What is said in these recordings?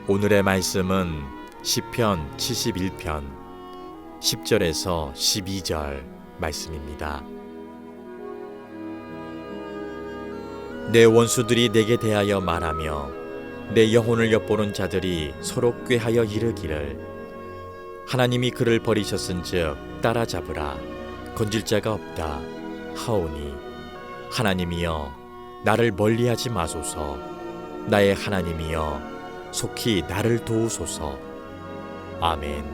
오늘의 말씀은 시편 71편 10절에서 12절 말씀입니다. 내 원수들이 내게 대하여 말하며 내 영혼을 엿보는 자들이 서로 꾀하여 이르기를 하나님이 그를 버리셨은즉 따라잡으라 건질 자가 없다 하오니 하나님이여 나를 멀리하지 마소서 나의 하나님이여 속히 나를 도우소서. 아멘.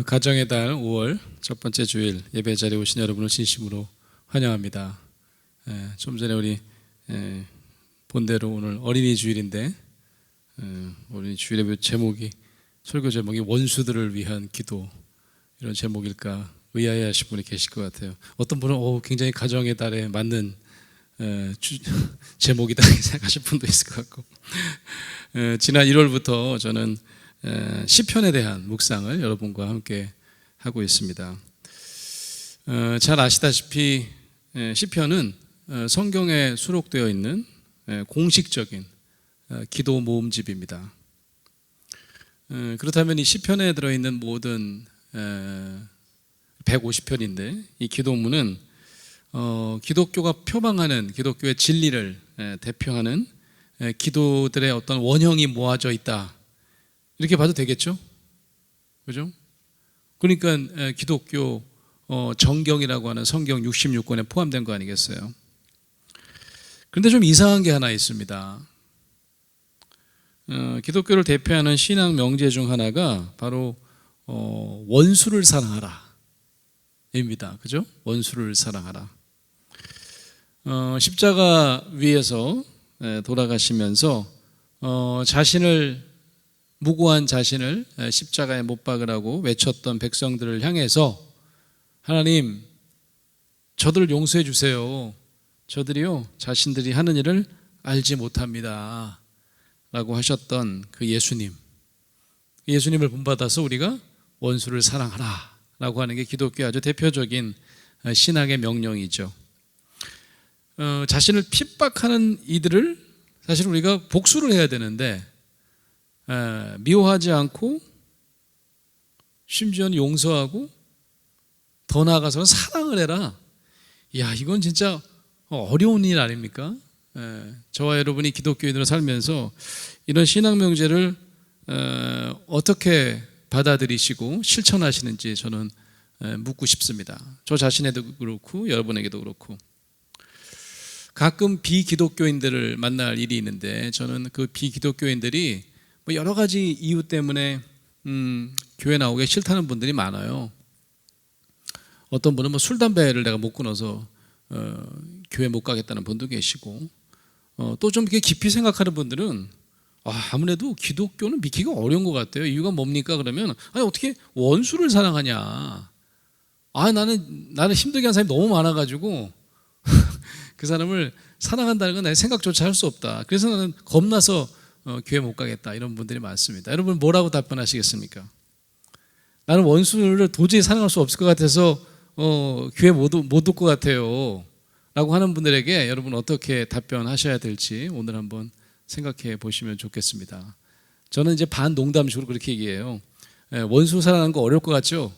가정의 달 5월 첫 번째 주일 예배 자리에 오신 여러분을 진심으로 환영합니다. 좀 전에 우리 본대로 오늘 어린이 주일인데 어린이 주일의 제목이 설교 제목이 원수들을 위한 기도 이런 제목일까 의아해하신 분이 계실 것 같아요. 어떤 분은 굉장히 가정의 달에 맞는 제목이다 생각하실 분도 있을 것 같고 지난 1월부터 저는 시편에 대한 묵상을 여러분과 함께 하고 있습니다. 잘 아시다시피 시편은 성경에 수록되어 있는 공식적인 기도 모음집입니다. 그렇다면 이 시편에 들어있는 모든 150편인데 이 기도문은 기독교가 표방하는 기독교의 진리를 대표하는 기도들의 어떤 원형이 모아져 있다 이렇게 봐도 되겠죠? 그죠? 그러니까 기독교 정경이라고 하는 성경 66권에 포함된 거 아니겠어요? 그런데 좀 이상한 게 하나 있습니다. 기독교를 대표하는 신앙 명제 중 하나가 바로 원수를 사랑하라 입니다. 그죠? 원수를 사랑하라. 십자가 위에서 돌아가시면서 무고한 자신을 십자가에 못 박으라고 외쳤던 백성들을 향해서 하나님 저들을 용서해 주세요. 저들이요 자신들이 하는 일을 알지 못합니다 라고 하셨던 그 예수님을 본받아서 우리가 원수를 사랑하라 라고 하는 게 기독교의 아주 대표적인 신학의 명령이죠. 자신을 핍박하는 이들을 사실 우리가 복수를 해야 되는데 미워하지 않고 심지어는 용서하고 더 나아가서는 사랑을 해라. 이야, 이건 진짜 어려운 일 아닙니까? 저와 여러분이 기독교인으로 살면서 이런 신앙 명제를 어떻게 받아들이시고 실천하시는지 저는 묻고 싶습니다. 저 자신에도 그렇고 여러분에게도 그렇고. 가끔 비기독교인들을 만날 일이 있는데 저는 그 비기독교인들이 여러 가지 이유 때문에 교회 나오기 싫다는 분들이 많아요. 어떤 분은 술, 담배를 내가 못 끊어서 교회 못 가겠다는 분도 계시고 또 좀 이렇게 깊이 생각하는 분들은 아무래도 기독교는 믿기가 어려운 것 같아요. 이유가 뭡니까? 그러면 어떻게 원수를 사랑하냐? 나는 힘들게 한 사람이 너무 많아가지고 그 사람을 사랑한다는 건 내 생각조차 할 수 없다. 그래서 나는 겁나서 교회 못 가겠다 이런 분들이 많습니다. 여러분 뭐라고 답변하시겠습니까? 나는 원수를 도저히 사랑할 수 없을 것 같아서 교회 못 올 것 같아요 라고 하는 분들에게 여러분 어떻게 답변하셔야 될지 오늘 한번 생각해 보시면 좋겠습니다. 저는 이제 반농담식으로 그렇게 얘기해요. 원수 사랑하는 거 어려울 것 같죠?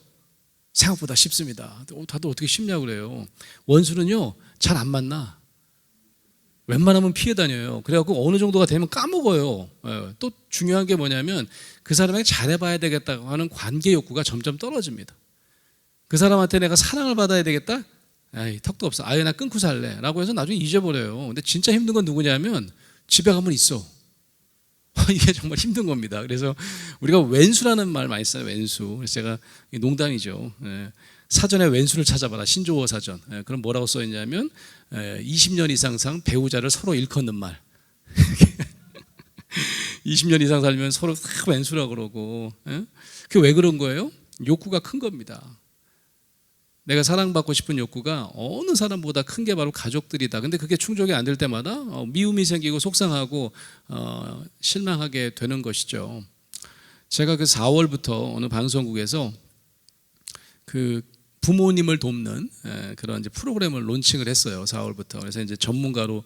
생각보다 쉽습니다. 다들 어떻게 쉽냐고 그래요. 원수는요 잘 안 만나. 웬만하면 피해 다녀요. 그래갖고 어느 정도가 되면 까먹어요. 또 중요한 게 뭐냐면 그 사람에게 잘해봐야 되겠다고 하는 관계 욕구가 점점 떨어집니다. 그 사람한테 내가 사랑을 받아야 되겠다? 턱도 없어. 나 끊고 살래 라고 해서 나중에 잊어버려요. 근데 진짜 힘든 건 누구냐면 집에 가면 있어. 이게 정말 힘든 겁니다. 그래서 우리가 왼수라는 말 많이 써요. 왼수. 그래서 제가 농담이죠. 사전에 왼수를 찾아봐라. 신조어 사전. 그럼 뭐라고 써 있냐면 20년 이상 산 배우자를 서로 일컫는 말. 20년 이상 살면 서로 왼수라고 그러고. 그게 왜 그런 거예요? 욕구가 큰 겁니다. 내가 사랑받고 싶은 욕구가 어느 사람보다 큰 게 바로 가족들이다. 근데 그게 충족이 안 될 때마다 미움이 생기고 속상하고 실망하게 되는 것이죠. 제가 그 4월부터 어느 방송국에서 그 부모님을 돕는 그런 이제 프로그램을 론칭을 했어요. 4월부터. 그래서 이제 전문가로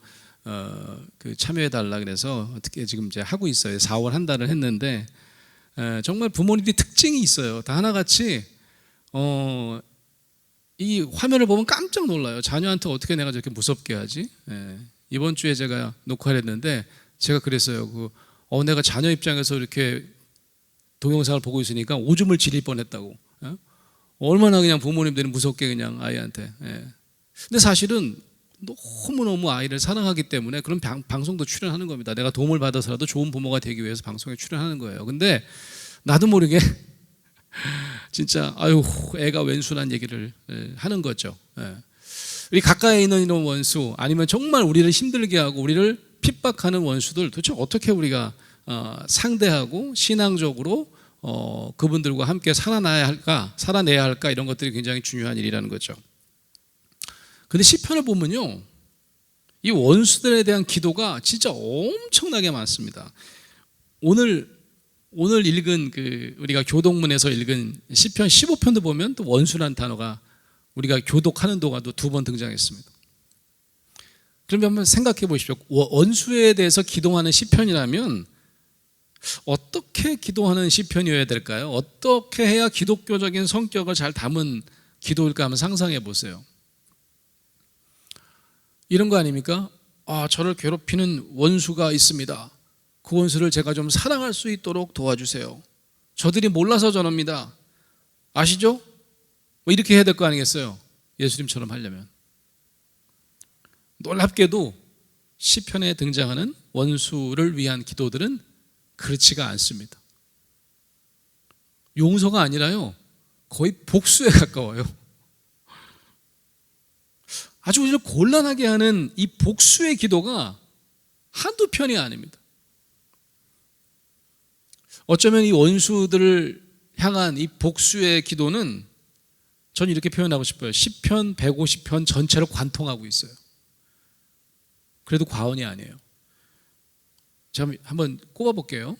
그 참여해 달라 그래서 어떻게 지금 이제 하고 있어요. 4월 한 달을 했는데 정말 부모님들이 특징이 있어요. 다 하나같이 이 화면을 보면 깜짝 놀라요. 자녀한테 어떻게 내가 저렇게 무섭게 하지? 이번 주에 제가 녹화를 했는데 제가 그랬어요. 내가 자녀 입장에서 이렇게 동영상을 보고 있으니까 오줌을 지릴 뻔했다고. 얼마나 그냥 부모님들이 무섭게 그냥 아이한테. 근데 사실은 너무너무 아이를 사랑하기 때문에 그런 방송도 출연하는 겁니다. 내가 도움을 받아서라도 좋은 부모가 되기 위해서 방송에 출연하는 거예요. 근데 나도 모르게 진짜 아유 애가 왼수란 얘기를 하는 거죠. 우리 가까이 있는 이런 원수 아니면 정말 우리를 힘들게 하고 우리를 핍박하는 원수들 도대체 어떻게 우리가 상대하고 신앙적으로 그분들과 함께 살아내야 할까 이런 것들이 굉장히 중요한 일이라는 거죠. 근데 시편을 보면요, 이 원수들에 대한 기도가 진짜 엄청나게 많습니다. 오늘 읽은 우리가 교독문에서 읽은 시편 15편도 보면 또 원수라는 단어가 우리가 교독하는 동안도 2번 등장했습니다. 그러면 한번 생각해 보십시오. 원수에 대해서 기도하는 시편이라면 어떻게 기도하는 시편이어야 될까요? 어떻게 해야 기독교적인 성격을 잘 담은 기도일까 한번 상상해 보세요. 이런 거 아닙니까? 저를 괴롭히는 원수가 있습니다. 그 원수를 제가 좀 사랑할 수 있도록 도와주세요. 저들이 몰라서 저럽니다. 아시죠? 이렇게 해야 될 거 아니겠어요? 예수님처럼 하려면. 놀랍게도 시편에 등장하는 원수를 위한 기도들은 그렇지가 않습니다. 용서가 아니라요, 거의 복수에 가까워요. 아주 우리를 곤란하게 하는 이 복수의 기도가 한두 편이 아닙니다. 어쩌면 이 원수들을 향한 이 복수의 기도는 저는 이렇게 표현하고 싶어요. 시편 150편 전체를 관통하고 있어요. 그래도 과언이 아니에요. 제가 한번 꼽아볼게요.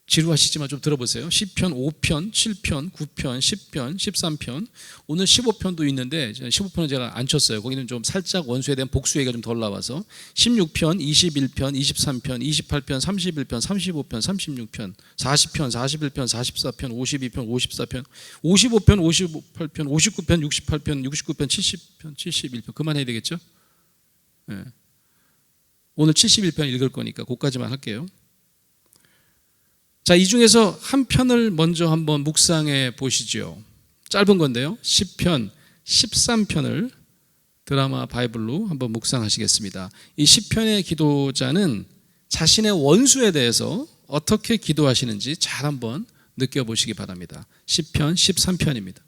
지루하시지만 좀 들어보세요. 시편 5편, 7편, 9편, 10편, 13편, 오늘 15편도 있는데 15편은 제가 안 쳤어요. 거기는 좀 살짝 원수에 대한 복수 얘기가 좀 덜 나와서 16편, 21편, 23편, 28편, 31편, 35편, 36편, 40편, 41편, 44편, 52편, 54편, 55편, 58편, 59편, 68편, 69편, 70편, 71편 그만해야 되겠죠? 네. 오늘 71편 읽을 거니까 그것까지만 할게요. 자, 이 중에서 한 편을 먼저 한번 묵상해 보시죠. 짧은 건데요. 시편 13편을 드라마 바이블로 한번 묵상하시겠습니다. 이 시편의 기도자는 자신의 원수에 대해서 어떻게 기도하시는지 잘 한번 느껴보시기 바랍니다. 시편 13편입니다.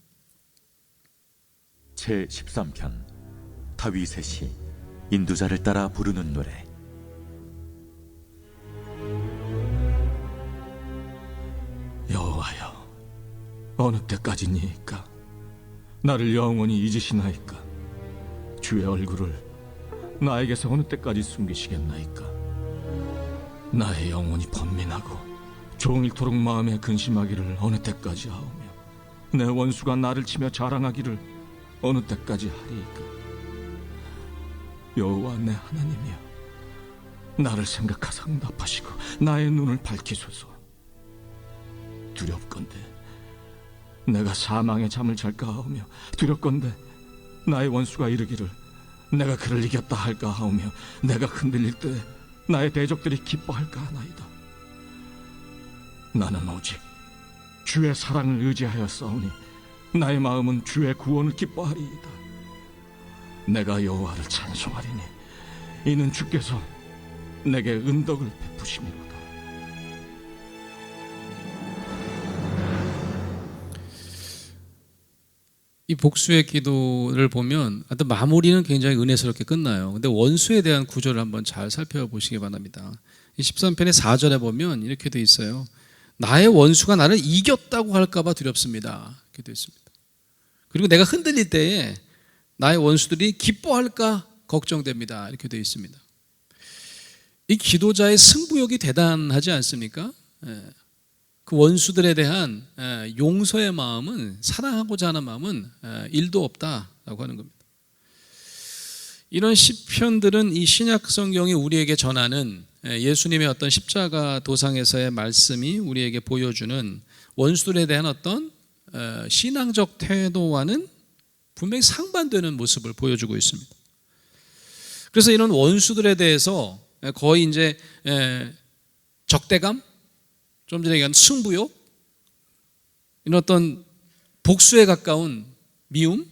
제 13편 다윗의 시 인도자를 따라 부르는 노래. 여호와여, 어느 때까지니이까? 나를 영원히 잊으시나이까? 주의 얼굴을 나에게서 어느 때까지 숨기시겠나이까? 나의 영혼이 번민하고 종일토록 마음에 근심하기를 어느 때까지 하오며 내 원수가 나를 치며 자랑하기를 어느 때까지 하리이까? 여호와 내 하나님이여, 나를 생각하사 응답하시고 나의 눈을 밝히소서. 두렵건대 내가 사망의 잠을 잘까 하오며, 두렵건대 나의 원수가 이르기를 내가 그를 이겼다 할까 하오며, 내가 흔들릴 때 나의 대적들이 기뻐할까 하나이다. 나는 오직 주의 사랑을 의지하여 싸우니 나의 마음은 주의 구원을 기뻐하리이다. 내가 여호와를 찬송하리니 이는 주께서 내게 은덕을 베푸심이로다. 이 복수의 기도를 보면 하여튼 마무리는 굉장히 은혜스럽게 끝나요. 근데 원수에 대한 구절을 한번 잘 살펴보시기 바랍니다. 이 13편의 4절에 보면 이렇게 돼 있어요. 나의 원수가 나를 이겼다고 할까 봐 두렵습니다. 이렇게 돼 있습니다. 그리고 내가 흔들릴 때에 나의 원수들이 기뻐할까 걱정됩니다. 이렇게 돼 있습니다. 이 기도자의 승부욕이 대단하지 않습니까? 그 원수들에 대한 용서의 마음은, 사랑하고자 하는 마음은 1도 없다라고 하는 겁니다. 이런 시편들은 이 신약 성경이 우리에게 전하는 예수님의 어떤 십자가 도상에서의 말씀이 우리에게 보여주는 원수들에 대한 어떤 신앙적 태도와는 분명히 상반되는 모습을 보여주고 있습니다. 그래서 이런 원수들에 대해서 거의 이제 적대감, 좀 전에 얘기한 승부욕, 이런 어떤 복수에 가까운 미움,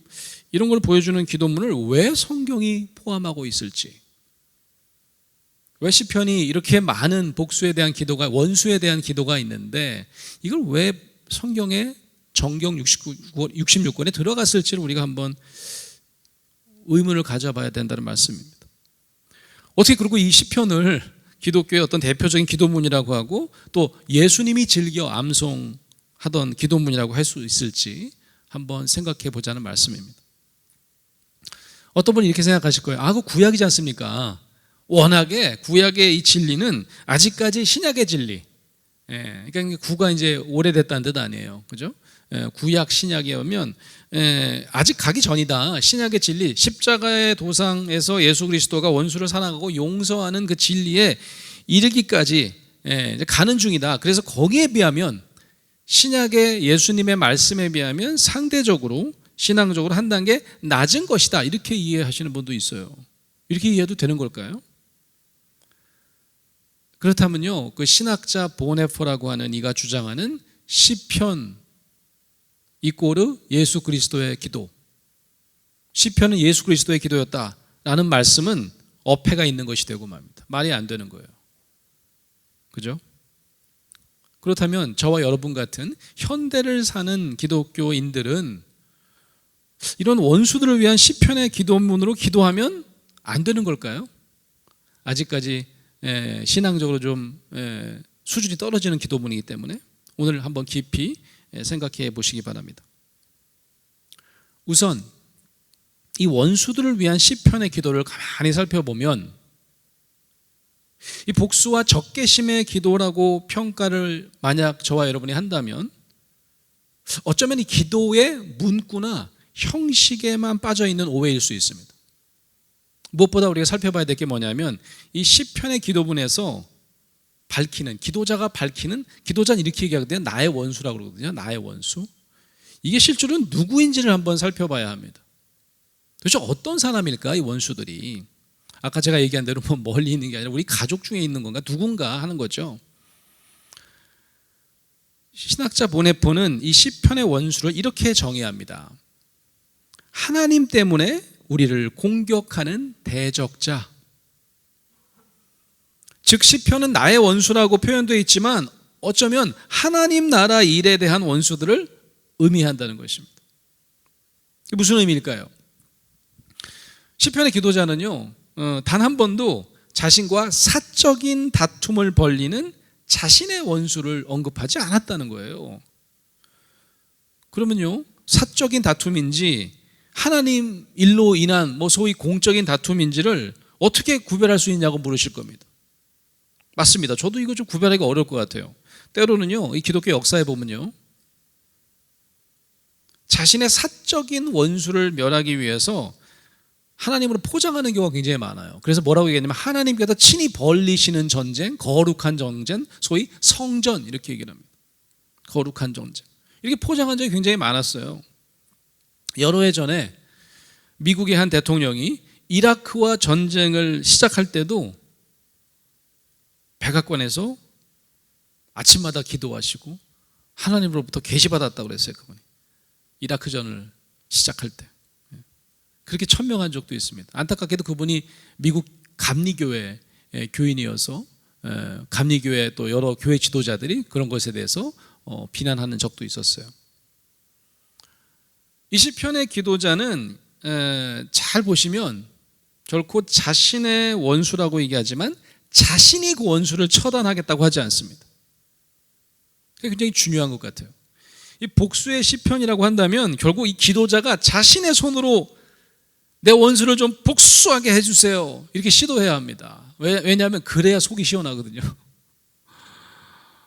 이런 걸 보여주는 기도문을 왜 성경이 포함하고 있을지, 왜 시편이 이렇게 많은 복수에 대한 기도가, 원수에 대한 기도가 있는데 이걸 왜 성경에 정경 66권에 들어갔을지를 우리가 한번 의문을 가져봐야 된다는 말씀입니다. 어떻게 그리고 이 시편을 기독교의 어떤 대표적인 기도문이라고 하고 또 예수님이 즐겨 암송하던 기도문이라고 할 수 있을지 한번 생각해 보자는 말씀입니다. 어떤 분이 이렇게 생각하실 거예요. 그 구약이지 않습니까? 워낙에 구약의 이 진리는 아직까지 신약의 진리, 그러니까 구가 이제 오래됐다는 뜻 아니에요, 그죠? 구약 신약에 오면 아직 가기 전이다. 신약의 진리, 십자가의 도상에서 예수 그리스도가 원수를 사랑하고 용서하는 그 진리에 이르기까지 가는 중이다. 그래서 거기에 비하면 신약의 예수님의 말씀에 비하면 상대적으로 신앙적으로 한 단계 낮은 것이다. 이렇게 이해하시는 분도 있어요. 이렇게 이해해도 되는 걸까요? 그렇다면요, 그 신학자 보네포라고 하는 이가 주장하는 시편 이꼬르 예수 그리스도의 기도, 시편은 예수 그리스도의 기도였다라는 말씀은 어폐가 있는 것이 되고 말입니다. 말이 안 되는 거예요, 그죠? 그렇다면 저와 여러분 같은 현대를 사는 기독교인들은 이런 원수들을 위한 시편의 기도문으로 기도하면 안 되는 걸까요? 아직까지 신앙적으로 좀 수준이 떨어지는 기도문이기 때문에 오늘 한번 깊이 생각해 보시기 바랍니다. 우선 이 원수들을 위한 시편의 기도를 가만히 살펴보면 이 복수와 적개심의 기도라고 평가를 만약 저와 여러분이 한다면 어쩌면 이 기도의 문구나 형식에만 빠져있는 오해일 수 있습니다. 무엇보다 우리가 살펴봐야 될 게 뭐냐면 이 시편의 기도문에서 밝히는, 기도자가 밝히는, 기도자는 이렇게 얘기하거든요. 나의 원수라고 그러거든요. 나의 원수. 이게 실제로는 누구인지를 한번 살펴봐야 합니다. 도대체 어떤 사람일까, 이 원수들이? 아까 제가 얘기한 대로 뭐 멀리 있는 게 아니라 우리 가족 중에 있는 건가, 누군가 하는 거죠. 신학자 보네포는 이 시편의 원수를 이렇게 정의합니다. 하나님 때문에 우리를 공격하는 대적자. 즉 시편은 나의 원수라고 표현되어 있지만 어쩌면 하나님 나라 일에 대한 원수들을 의미한다는 것입니다. 이게 무슨 의미일까요? 시편의 기도자는요, 단 한 번도 자신과 사적인 다툼을 벌리는 자신의 원수를 언급하지 않았다는 거예요. 그러면요, 사적인 다툼인지 하나님 일로 인한 소위 공적인 다툼인지를 어떻게 구별할 수 있냐고 물으실 겁니다. 맞습니다. 저도 이거 좀 구별하기가 어려울 것 같아요. 때로는요, 이 기독교 역사에 보면요, 자신의 사적인 원수를 멸하기 위해서 하나님으로 포장하는 경우가 굉장히 많아요. 그래서 뭐라고 얘기하냐면 하나님께서 친히 벌리시는 전쟁, 거룩한 전쟁, 소위 성전, 이렇게 얘기를 합니다. 거룩한 전쟁. 이렇게 포장한 적이 굉장히 많았어요. 여러 해 전에 미국의 한 대통령이 이라크와 전쟁을 시작할 때도 백악관에서 아침마다 기도하시고 하나님으로부터 계시받았다고 그랬어요. 그분이 이라크전을 시작할 때 그렇게 천명한 적도 있습니다. 안타깝게도 그분이 미국 감리교회 교인이어서 감리교회 또 여러 교회 지도자들이 그런 것에 대해서 비난하는 적도 있었어요. 이 시편의 기도자는 잘 보시면 결코 자신의 원수라고 얘기하지만 자신이 그 원수를 처단하겠다고 하지 않습니다. 그게 굉장히 중요한 것 같아요. 이 복수의 시편이라고 한다면 결국 이 기도자가 자신의 손으로 내 원수를 좀 복수하게 해주세요, 이렇게 시도해야 합니다. 왜냐하면 그래야 속이 시원하거든요.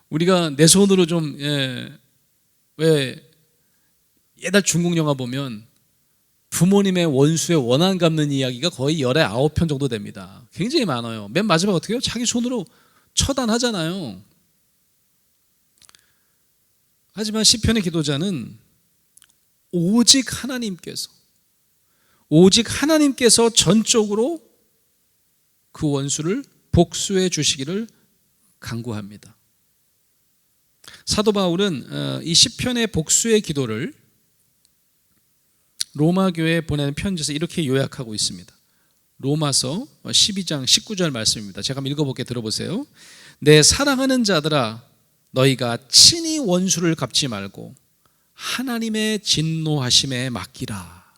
우리가 내 손으로 좀 왜 옛날 중국 영화 보면 부모님의 원수의 원한 갚는 이야기가 거의 열에 9편 정도 됩니다. 굉장히 많아요. 맨 마지막 어떻게 해요? 자기 손으로 처단하잖아요. 하지만 시편의 기도자는 오직 하나님께서 전적으로 그 원수를 복수해 주시기를 간구합니다. 사도 바울은 이 시편의 복수의 기도를 로마 교회에 보내는 편지에서 이렇게 요약하고 있습니다. 로마서 12장 19절 말씀입니다. 제가 한번 읽어볼게 들어보세요. 내 사랑하는 자들아 너희가 친히 원수를 갚지 말고 하나님의 진노하심에 맡기라.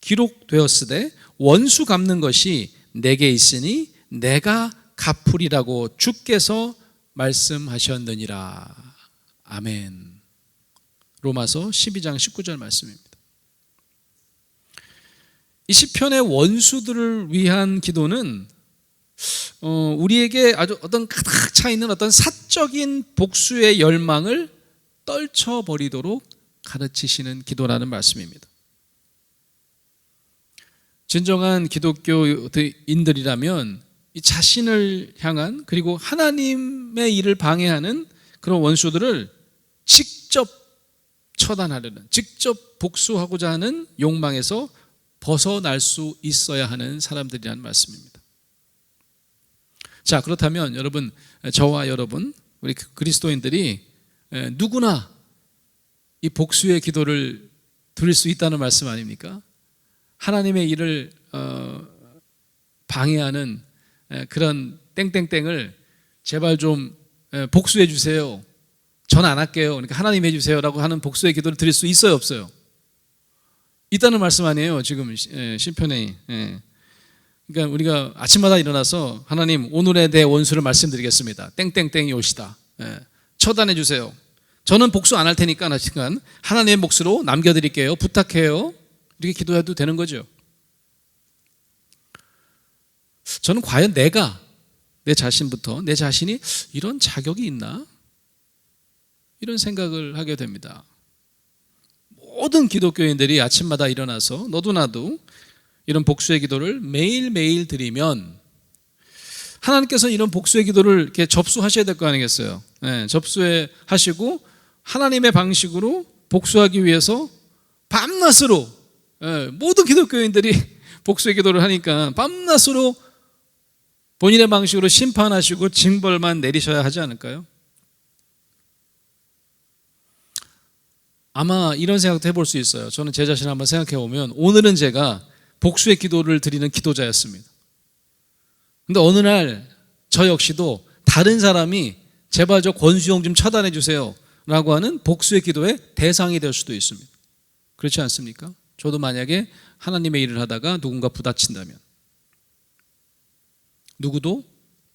기록되었으되 원수 갚는 것이 내게 있으니 내가 갚으리라고 주께서 말씀하셨느니라. 아멘. 로마서 12장 19절 말씀입니다. 이 시편의 원수들을 위한 기도는 우리에게 아주 어떤 가득 차 있는 어떤 사적인 복수의 열망을 떨쳐버리도록 가르치시는 기도라는 말씀입니다. 진정한 기독교인들이라면 이 자신을 향한 그리고 하나님의 일을 방해하는 그런 원수들을 직접 처단하려는, 직접 복수하고자 하는 욕망에서 벗어날 수 있어야 하는 사람들이라는 말씀입니다. 자, 그렇다면 여러분, 저와 여러분, 우리 그리스도인들이 누구나 이 복수의 기도를 드릴 수 있다는 말씀 아닙니까? 하나님의 일을 방해하는 그런 땡땡땡을 제발 좀 복수해 주세요. 전 안 할게요. 그러니까 하나님 해주세요라고 하는 복수의 기도를 드릴 수 있어요, 없어요? 있다는 말씀 아니에요, 지금 시편에. 그러니까 우리가 아침마다 일어나서 하나님 오늘의 내 원수를 말씀드리겠습니다. 땡땡땡이 오시다. 처단해 주세요. 저는 복수 안 할 테니까 하나님의 몫으로 남겨드릴게요. 부탁해요. 이렇게 기도해도 되는 거죠. 저는 과연 내가 내 자신부터 내 자신이 이런 자격이 있나? 이런 생각을 하게 됩니다. 모든 기독교인들이 아침마다 일어나서 너도 나도 이런 복수의 기도를 매일매일 드리면 하나님께서 이런 복수의 기도를 이렇게 접수하셔야 될 거 아니겠어요? 접수하시고 하나님의 방식으로 복수하기 위해서 밤낮으로 모든 기독교인들이 복수의 기도를 하니까 밤낮으로 본인의 방식으로 심판하시고 징벌만 내리셔야 하지 않을까요? 아마 이런 생각도 해볼 수 있어요. 저는 제 자신을 한번 생각해 보면 오늘은 제가 복수의 기도를 드리는 기도자였습니다. 근데 어느 날 저 역시도 다른 사람이 제발 저 권수용 좀 처단해 주세요 라고 하는 복수의 기도의 대상이 될 수도 있습니다. 그렇지 않습니까? 저도 만약에 하나님의 일을 하다가 누군가 부딪힌다면 누구도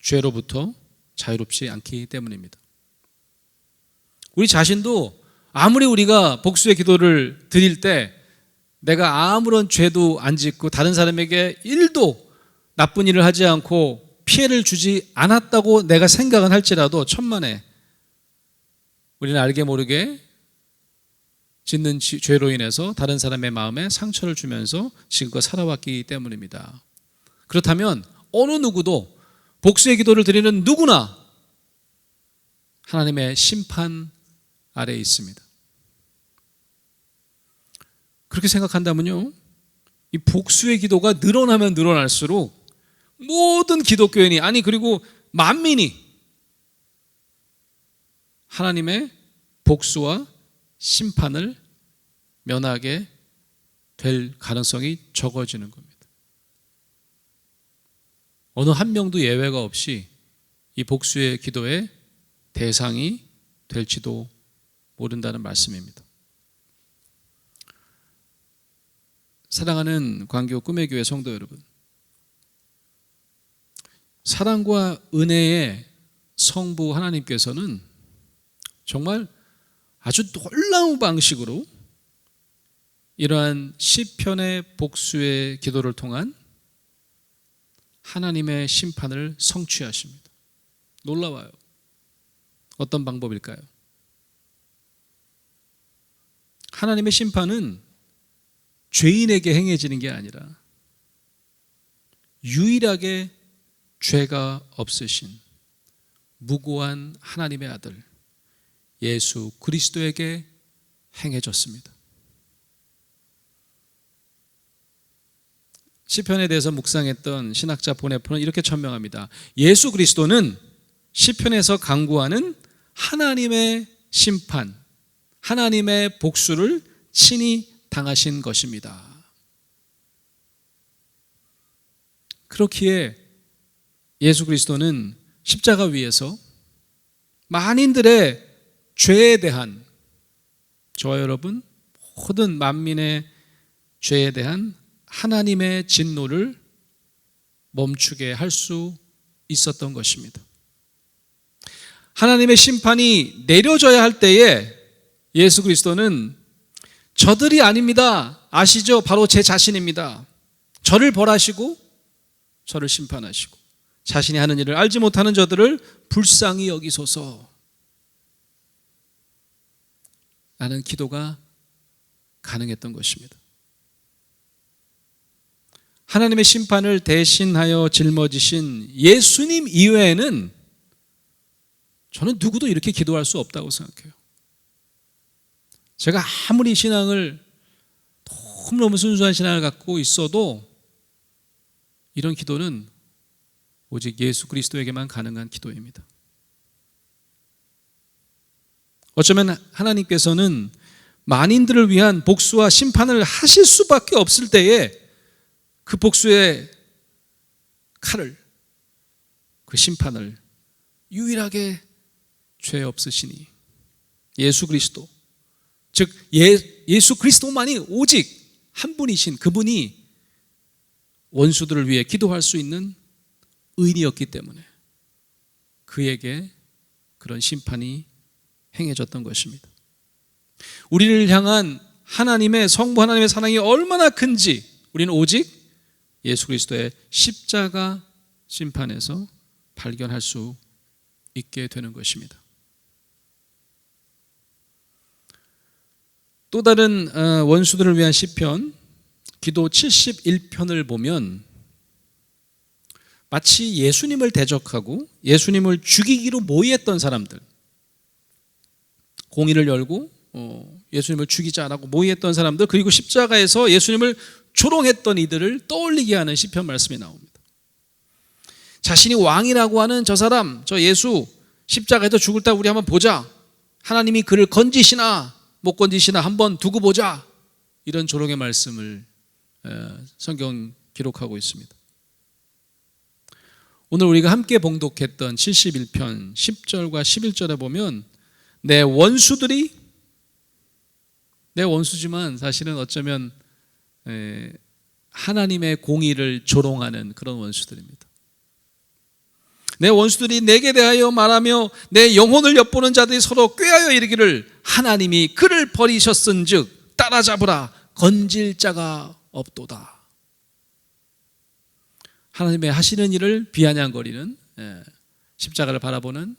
죄로부터 자유롭지 않기 때문입니다. 우리 자신도 아무리 우리가 복수의 기도를 드릴 때 내가 아무런 죄도 안 짓고 다른 사람에게 일도 나쁜 일을 하지 않고 피해를 주지 않았다고 내가 생각은 할지라도 천만에 우리는 알게 모르게 짓는 죄로 인해서 다른 사람의 마음에 상처를 주면서 지금껏 살아왔기 때문입니다. 그렇다면 어느 누구도 복수의 기도를 드리는 누구나 하나님의 심판 아래에 있습니다. 그렇게 생각한다면요, 이 복수의 기도가 늘어나면 늘어날수록 모든 기독교인이, 아니 그리고 만민이 하나님의 복수와 심판을 면하게 될 가능성이 적어지는 겁니다. 어느 한 명도 예외가 없이 이 복수의 기도의 대상이 될지도 모른다는 말씀입니다. 사랑하는 광교 꿈의 교회 성도 여러분, 사랑과 은혜의 성부 하나님께서는 정말 아주 놀라운 방식으로 이러한 시편의 복수의 기도를 통한 하나님의 심판을 성취하십니다. 놀라워요. 어떤 방법일까요? 하나님의 심판은 죄인에게 행해지는 게 아니라 유일하게 죄가 없으신 무고한 하나님의 아들 예수 그리스도에게 행해졌습니다. 시편에 대해서 묵상했던 신학자 보네포는 이렇게 천명합니다. 예수 그리스도는 시편에서 강구하는 하나님의 심판, 하나님의 복수를 친히 당하신 것입니다. 그렇기에 예수 그리스도는 십자가 위에서 만인들의 죄에 대한, 저와 여러분 모든 만민의 죄에 대한 하나님의 진노를 멈추게 할 수 있었던 것입니다. 하나님의 심판이 내려져야 할 때에 예수 그리스도는 저들이 아닙니다. 아시죠? 바로 제 자신입니다. 저를 벌하시고 저를 심판하시고 자신이 하는 일을 알지 못하는 저들을 불쌍히 여기소서 라는 기도가 가능했던 것입니다. 하나님의 심판을 대신하여 짊어지신 예수님 이외에는 저는 누구도 이렇게 기도할 수 없다고 생각해요. 제가 아무리 신앙을 너무너무 순수한 신앙을 갖고 있어도 이런 기도는 오직 예수 그리스도에게만 가능한 기도입니다. 어쩌면 하나님께서는 만인들을 위한 복수와 심판을 하실 수밖에 없을 때에 그 복수의 칼을, 그 심판을 유일하게 죄 없으시니 예수 그리스도, 즉 예수 그리스도만이 오직 한 분이신 그분이 원수들을 위해 기도할 수 있는 의인이었기 때문에 그에게 그런 심판이 행해졌던 것입니다. 우리를 향한 하나님의 성부 하나님의 사랑이 얼마나 큰지 우리는 오직 예수 그리스도의 십자가 심판에서 발견할 수 있게 되는 것입니다. 또 다른 원수들을 위한 시편 기도 71편을 보면 마치 예수님을 대적하고 예수님을 죽이기로 모의했던 사람들, 공의를 열고 예수님을 죽이자라고 모의했던 사람들, 그리고 십자가에서 예수님을 조롱했던 이들을 떠올리게 하는 시편 말씀이 나옵니다. 자신이 왕이라고 하는 저 사람, 저 예수 십자가에서 죽을 때 우리 한번 보자, 하나님이 그를 건지시나 못 건지시나 한번 두고 보자, 이런 조롱의 말씀을 성경 기록하고 있습니다. 오늘 우리가 함께 봉독했던 71편 10절과 11절에 보면 내 원수들이, 내 원수지만 사실은 어쩌면 하나님의 공의를 조롱하는 그런 원수들입니다. 내 원수들이 내게 대하여 말하며 내 영혼을 엿보는 자들이 서로 꾀하여 이르기를 하나님이 그를 버리셨은즉 따라잡으라 건질 자가 없도다. 하나님의 하시는 일을 비아냥거리는, 십자가를 바라보는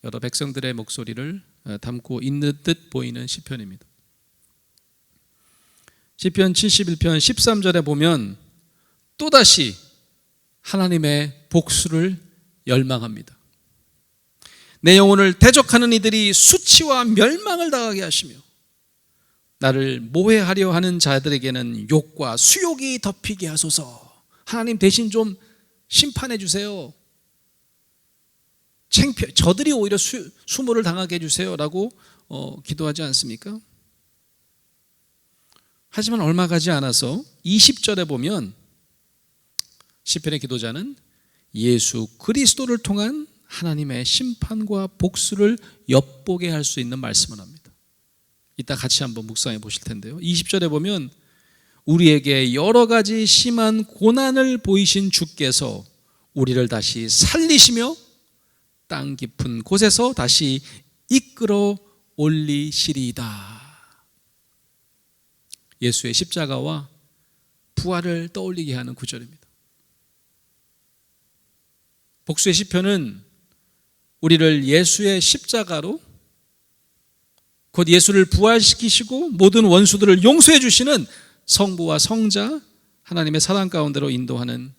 여러 백성들의 목소리를 담고 있는 듯 보이는 시편입니다. 시편 71편 13절에 보면 또다시 하나님의 복수를 열망합니다. 내 영혼을 대적하는 이들이 수치와 멸망을 당하게 하시며 나를 모해하려 하는 자들에게는 욕과 수욕이 덮이게 하소서. 하나님 대신 좀 심판해 주세요. 저들이 오히려 수모를 당하게 해주세요 라고 기도하지 않습니까? 하지만 얼마 가지 않아서 20절에 보면 시편의 기도자는 예수 그리스도를 통한 하나님의 심판과 복수를 엿보게 할 수 있는 말씀을 합니다. 이따 같이 한번 묵상해 보실 텐데요, 20절에 보면 우리에게 여러 가지 심한 고난을 보이신 주께서 우리를 다시 살리시며 땅 깊은 곳에서 다시 이끌어 올리시리이다. 예수의 십자가와 부활을 떠올리게 하는 구절입니다. 복수의 시편은 우리를 예수의 십자가로, 곧 예수를 부활시키시고 모든 원수들을 용서해 주시는 성부와 성자 하나님의 사랑 가운데로 인도하는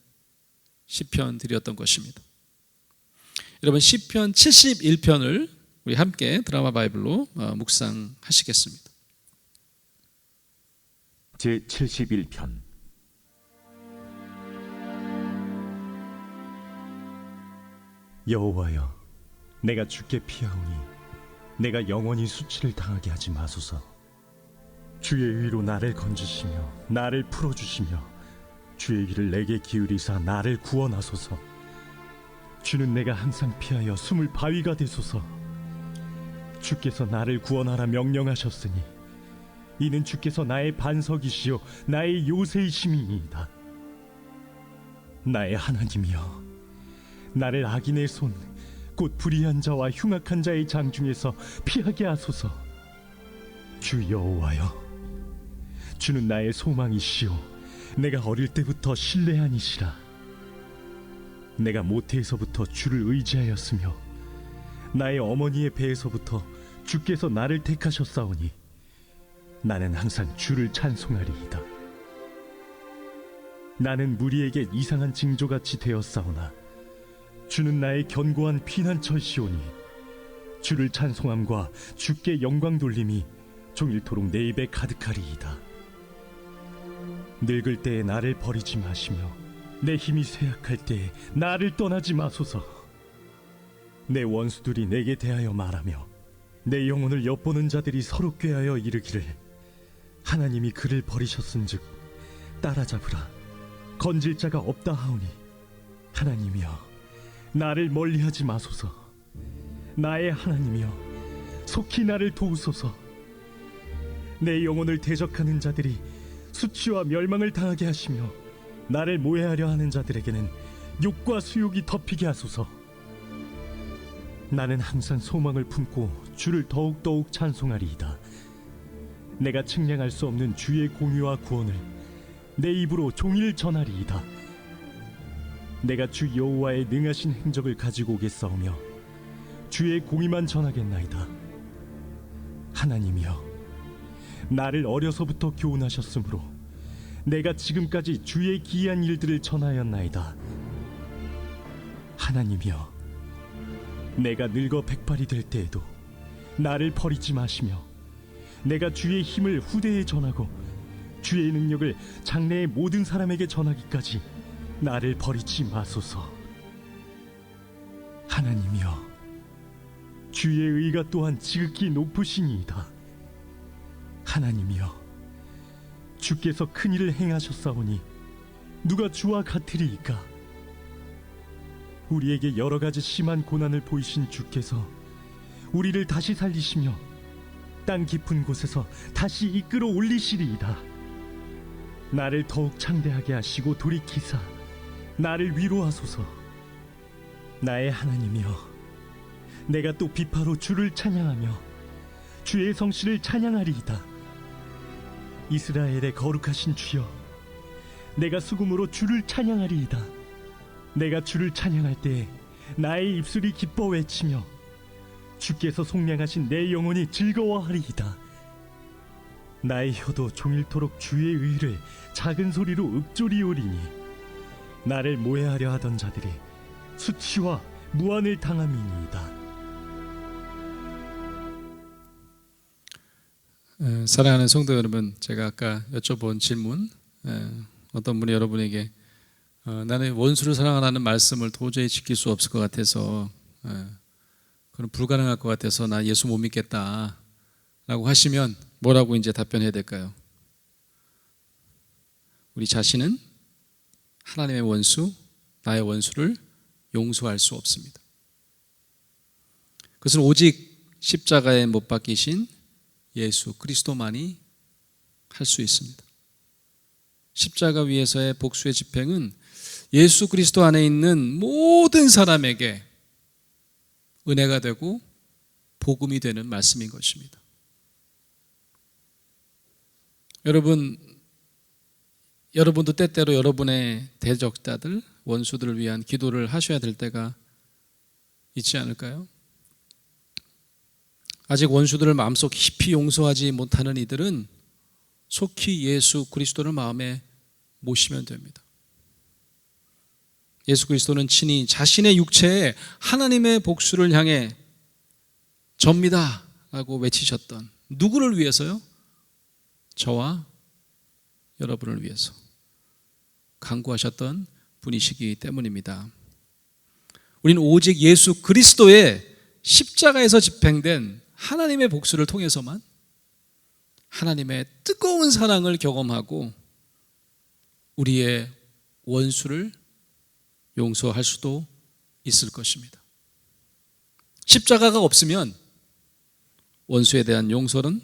시편들이었던 것입니다. 여러분, 시편 71편을 우리 함께 드라마 바이블로 묵상하시겠습니다. 제71편. 여호와여, 내가 주께 피하오니 내가 영원히 수치를 당하게 하지 마소서. 주의 의로 나를 건지시며 나를 풀어주시며 주의 귀를 내게 기울이사 나를 구원하소서. 주는 내가 항상 피하여 숨을 바위가 되소서. 주께서 나를 구원하라 명령하셨으니 이는 주께서 나의 반석이시요 나의 요새이심이니이다. 나의 하나님이여, 나를 악인의 손 곧 불의한 자와 흉악한 자의 장중에서 피하게 하소서. 주 여호와여, 주는 나의 소망이시요 내가 어릴 때부터 신뢰하니시라. 내가 모태에서부터 주를 의지하였으며 나의 어머니의 배에서부터 주께서 나를 택하셨사오니 나는 항상 주를 찬송하리이다. 나는 무리에게 이상한 징조같이 되었사오나 주는 나의 견고한 피난처시오니 주를 찬송함과 주께 영광 돌림이 종일토록 내 입에 가득하리이다. 늙을 때에 나를 버리지 마시며 내 힘이 쇠약할 때에 나를 떠나지 마소서. 내 원수들이 내게 대하여 말하며 내 영혼을 엿보는 자들이 서로 꾀하여 이르기를 하나님이 그를 버리셨은즉 따라잡으라, 건질 자가 없다 하오니 하나님이여, 나를 멀리하지 마소서. 나의 하나님이여, 속히 나를 도우소서. 내 영혼을 대적하는 자들이 수치와 멸망을 당하게 하시며 나를 모해하려 하는 자들에게는 욕과 수욕이 덮이게 하소서. 나는 항상 소망을 품고 주를 더욱더욱 찬송하리이다. 내가 측량할 수 없는 주의 공의와 구원을 내 입으로 종일 전하리이다. 내가 주 여호와의 능하신 행적을 가지고 오겠사오며 주의 공의만 전하겠나이다. 하나님이여, 나를 어려서부터 교훈하셨으므로 내가 지금까지 주의 기이한 일들을 전하였나이다. 하나님이여, 내가 늙어 백발이 될 때에도 나를 버리지 마시며 내가 주의 힘을 후대에 전하고 주의 능력을 장래의 모든 사람에게 전하기까지 나를 버리지 마소서. 하나님이여, 주의 의가 또한 지극히 높으시니이다. 하나님이여, 주께서 큰 일을 행하셨사오니 누가 주와 같으리이까? 우리에게 여러 가지 심한 고난을 보이신 주께서 우리를 다시 살리시며 땅 깊은 곳에서 다시 이끌어 올리시리이다. 나를 더욱 창대하게 하시고 돌이키사 나를 위로하소서. 나의 하나님이여, 내가 또 비파로 주를 찬양하며 주의 성씨를 찬양하리이다. 이스라엘의 거룩하신 주여, 내가 수금으로 주를 찬양하리이다. 내가 주를 찬양할 때에 나의 입술이 기뻐 외치며 주께서 속량하신 내 영혼이 즐거워하리이다. 나의 혀도 종일토록 주의 의를 작은 소리로 읊조리오리니 나를 모해하려 하던 자들이 수치와 무한을 당함이니이다. 사랑하는 성도 여러분, 제가 아까 여쭤본 질문, 어떤 분이 여러분에게 나는 원수를 사랑하라는 말씀을 도저히 지킬 수 없을 것 같아서, 그건 불가능할 것 같아서 나 예수 못 믿겠다 라고 하시면 뭐라고 이제 답변해야 될까요? 우리 자신은 하나님의 원수, 나의 원수를 용서할 수 없습니다. 그것은 오직 십자가에 못 박히신 예수 그리스도만이 할 수 있습니다. 십자가 위에서의 복수의 집행은 예수 그리스도 안에 있는 모든 사람에게 은혜가 되고 복음이 되는 말씀인 것입니다. 여러분도 때때로 여러분의 대적자들, 원수들을 위한 기도를 하셔야 될 때가 있지 않을까요? 아직 원수들을 마음속 깊이 용서하지 못하는 이들은 속히 예수 그리스도를 마음에 모시면 됩니다. 예수 그리스도는 친히 자신의 육체에 하나님의 복수를 향해 접니다 라고 외치셨던, 누구를 위해서요? 저와 여러분을 위해서 간구하셨던 분이시기 때문입니다. 우리는 오직 예수 그리스도의 십자가에서 집행된 하나님의 복수를 통해서만 하나님의 뜨거운 사랑을 경험하고 우리의 원수를 용서할 수도 있을 것입니다. 십자가가 없으면 원수에 대한 용서는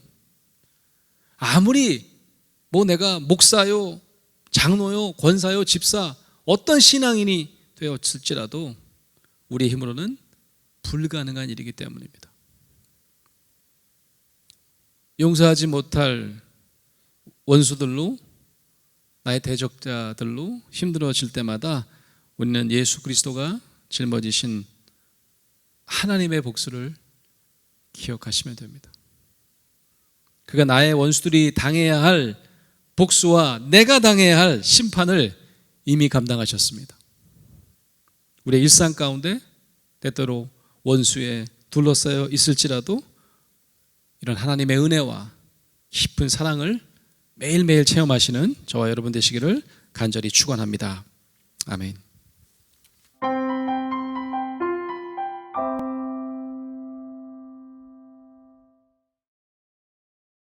아무리 내가 목사요, 장로요, 권사요, 집사, 어떤 신앙인이 되었을지라도 우리의 힘으로는 불가능한 일이기 때문입니다. 용서하지 못할 원수들로, 나의 대적자들로 힘들어질 때마다 우리는 예수 그리스도가 짊어지신 하나님의 복수를 기억하시면 됩니다. 그가 나의 원수들이 당해야 할 복수와 내가 당해야 할 심판을 이미 감당하셨습니다. 우리의 일상 가운데 때때로 원수에 둘러싸여 있을지라도 이런 하나님의 은혜와 깊은 사랑을 매일매일 체험하시는 저와 여러분 되시기를 간절히 축원합니다. 아멘.